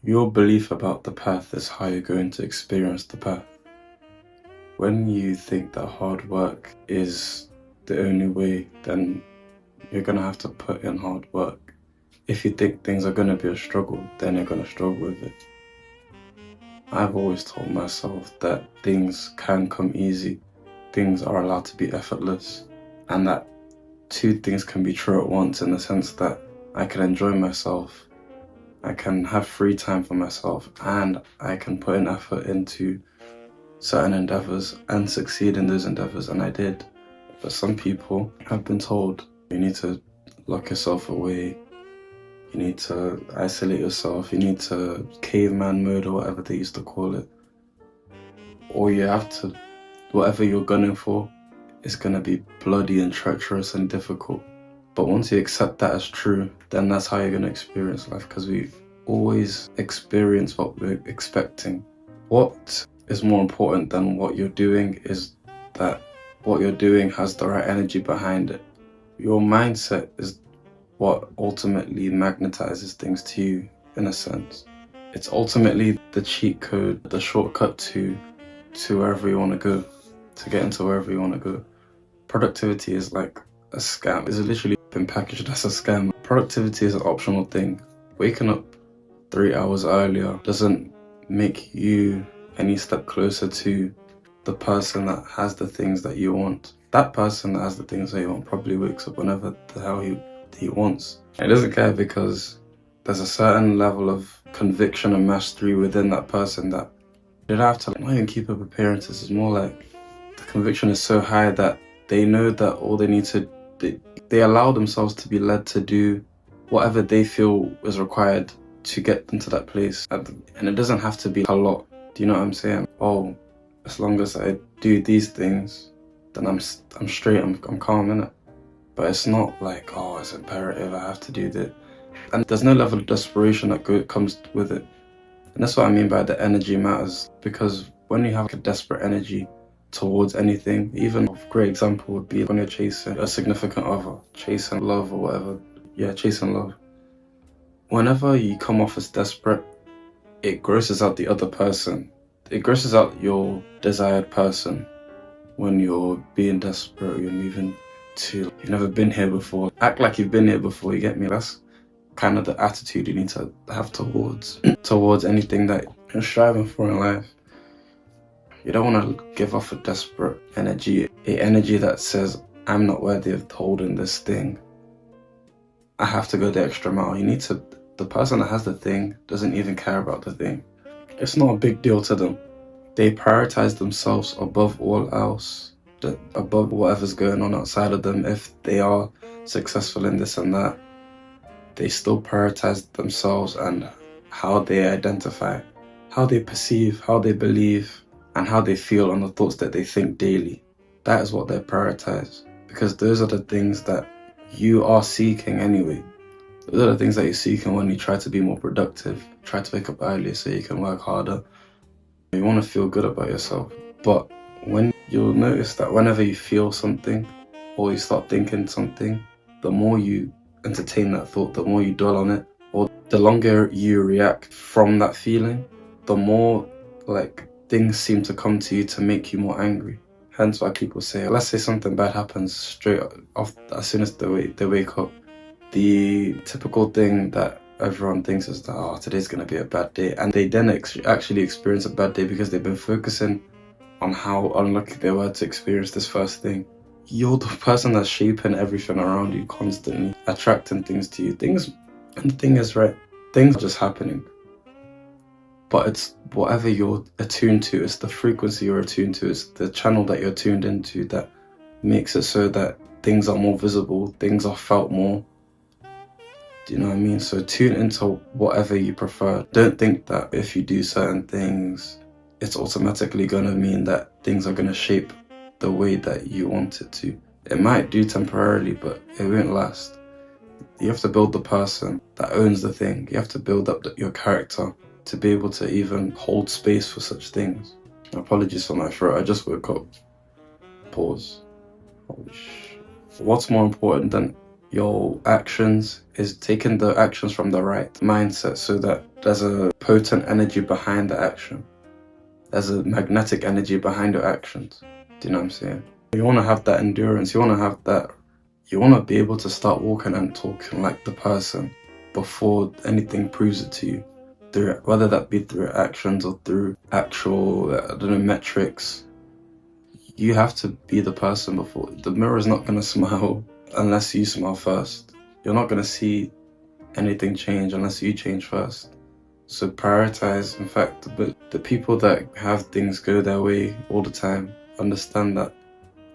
Your belief about the path is how you're going to experience the path. When you think that hard work is the only way, then you're going to have to put in hard work. If you think things are going to be a struggle, then you're going to struggle with it. I've always told myself that things can come easy, things are allowed to be effortless, and that two things can be true at once, in the sense that I can enjoy myself, I can have free time for myself, and I can put in effort into certain endeavors and succeed in those endeavors, and I did. But some people have been told, you need to lock yourself away, you need to isolate yourself, you need to caveman mode or whatever they used to call it. Or you have to, whatever you're gunning for is going to be bloody and treacherous and difficult. But once you accept that as true, then that's how you're going to experience life, because we've always experienced what we're expecting. What is more important than what you're doing is that what you're doing has the right energy behind it. Your mindset is what ultimately magnetizes things to you, in a sense. It's ultimately the cheat code, the shortcut to wherever you want to go, to get into wherever you want to go. Productivity is like a scam. It's literally been packaged as a scam. Productivity is an optional thing. Waking up 3 hours earlier doesn't make you any step closer to the person that has the things that you want. That person that has the things that you want probably wakes up whenever the hell he wants. He doesn't care, because there's a certain level of conviction and mastery within that person that they don't have to not even keep up appearances. It's more like the conviction is so high that they know that all they need to, they allow themselves to be led to do whatever they feel is required to get them to that place. And it doesn't have to be a lot. Do you know what I'm saying? Oh, as long as I do these things, then I'm straight, I'm calm, innit? But it's not like, oh, it's imperative, I have to do this. And there's no level of desperation that comes with it. And that's what I mean by the energy matters. Because when you have a desperate energy towards anything, even a great example would be when you're chasing a significant other, chasing love or whatever. Yeah, chasing love. Whenever you come off as desperate, it grosses out the other person. It grosses out your desired person. When you're being desperate, you're moving to, you've never been here before. Act like you've been here before, you get me? That's kind of the attitude you need to have towards anything that you're striving for in life. You don't want to give off a desperate energy, an energy that says, I'm not worthy of holding this thing. I have to go the extra mile. The person that has the thing doesn't even care about the thing. It's not a big deal to them. They prioritize themselves above all else, above whatever's going on outside of them. If they are successful in this and that, they still prioritize themselves and how they identify, how they perceive, how they believe, and how they feel on the thoughts that they think daily. That is what they prioritize, because those are the things that you are seeking anyway. Those are the things that you're seeking when you try to be more productive, try to wake up earlier so you can work harder. You want to feel good about yourself. But when you'll notice that whenever you feel something or you start thinking something, the more you entertain that thought, the more you dwell on it, or the longer you react from that feeling, the more like things seem to come to you to make you more angry. Hence why people say, let's say something bad happens straight off as soon as they wake up. The typical thing that everyone thinks is that, oh, today's going to be a bad day. And they then actually experience a bad day because they've been focusing on how unlucky they were to experience this first thing. You're the person that's shaping everything around you, constantly attracting things to you. And the thing is, right, things are just happening. But it's whatever you're attuned to, it's the frequency you're attuned to, it's the channel that you're tuned into that makes it so that things are more visible, things are felt more. Do you know what I mean? So tune into whatever you prefer. Don't think that if you do certain things, it's automatically going to mean that things are going to shape the way that you want it to. It might do temporarily, but it won't last. You have to build the person that owns the thing. You have to build up your character to be able to even hold space for such things. Apologies for my throat, I just woke up. Pause. What's more important than your actions is taking the actions from the right mindset so that there's a potent energy behind the action. There's a magnetic energy behind your actions. Do you know what I'm saying? You want to have that endurance. You want to have that. You want to be able to start walking and talking like the person before anything proves it to you. Whether that be through actions or through actual, metrics. You have to be the person before. The mirror's not going to smile unless you smile first. You're not going to see anything change unless you change first. So prioritize. In fact, the people that have things go their way all the time understand that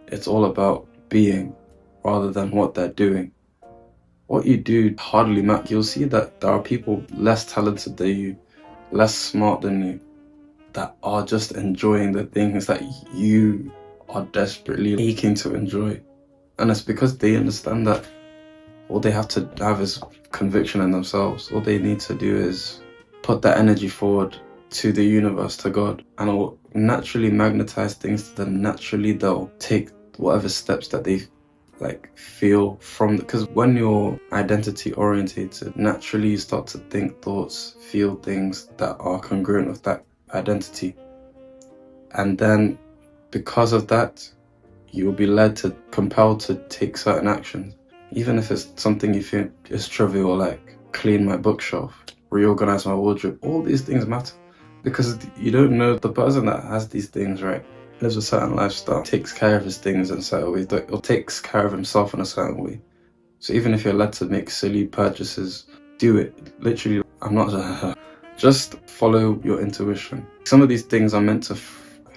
it's all about being rather than what they're doing. What you do hardly matters. You'll see that there are people less talented than you, less smart than you, that are just enjoying the things that you are desperately aching to enjoy. And it's because they understand that all they have to have is conviction in themselves. All they need to do is put that energy forward to the universe, to God, and it will naturally magnetize things to them. Naturally, they'll take whatever steps that they feel from, because when you're identity orientated, naturally you start to think thoughts, feel things that are congruent with that identity. And then because of that, you'll be compelled to take certain actions. Even if it's something you think is trivial, like clean my bookshelf, reorganize my wardrobe. All these things matter because you don't know the person that has these things, right? Lives a certain lifestyle, takes care of his things in certain ways, or takes care of himself in a certain way. So even if you're led to make silly purchases, do it. Literally, just follow your intuition. Some of these things are meant to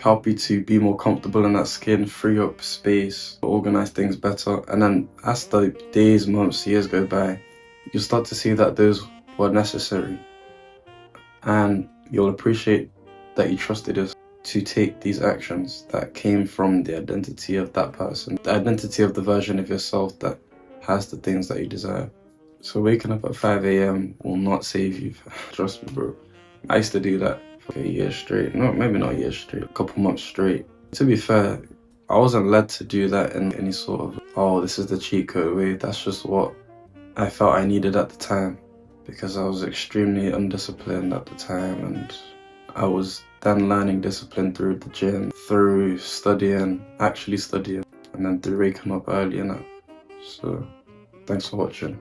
help you to be more comfortable in that skin, free up space, organize things better. And then as the days, months, years go by, you'll start to see that those were necessary. And you'll appreciate that you trusted us to take these actions that came from the identity of that person, the identity of the version of yourself that has the things that you desire. So waking up at 5 a.m. will not save you. Trust me, bro. I used to do that for a year straight. No, maybe not a year straight, a couple months straight. To be fair, I wasn't led to do that in any sort of, oh, this is the cheat code way. That's just what I felt I needed at the time, because I was extremely undisciplined at the time, and I was then learning discipline through the gym, through actually studying, and then through waking up early and that. So, thanks for watching.